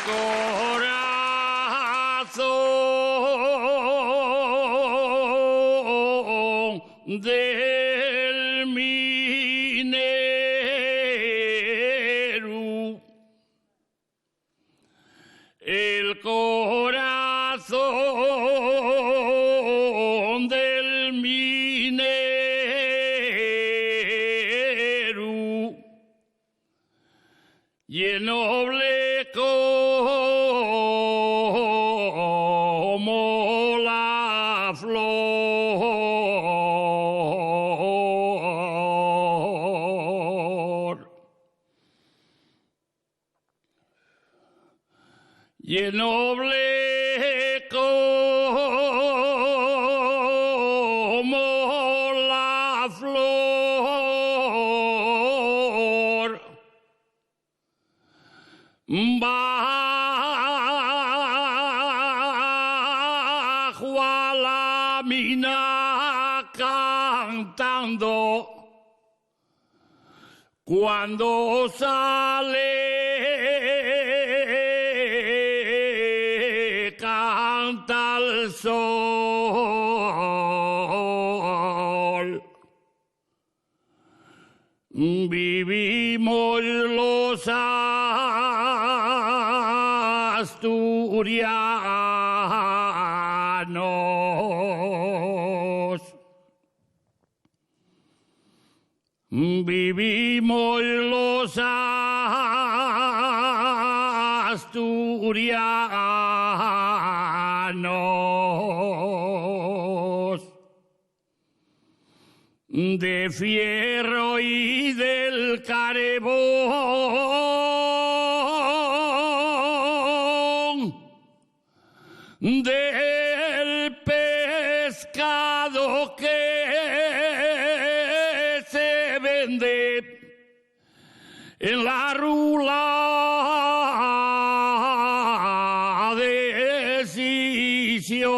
corazón del minero, el corazón del minero, y el noble como la flor, y el noble como la flor, bajo a la mina cantando, cuando sale canta el sol. Vivimos los asturianos, vivimos los asturianos, de fierro y del carbón, del pescado que se vende en la rula de Sisión.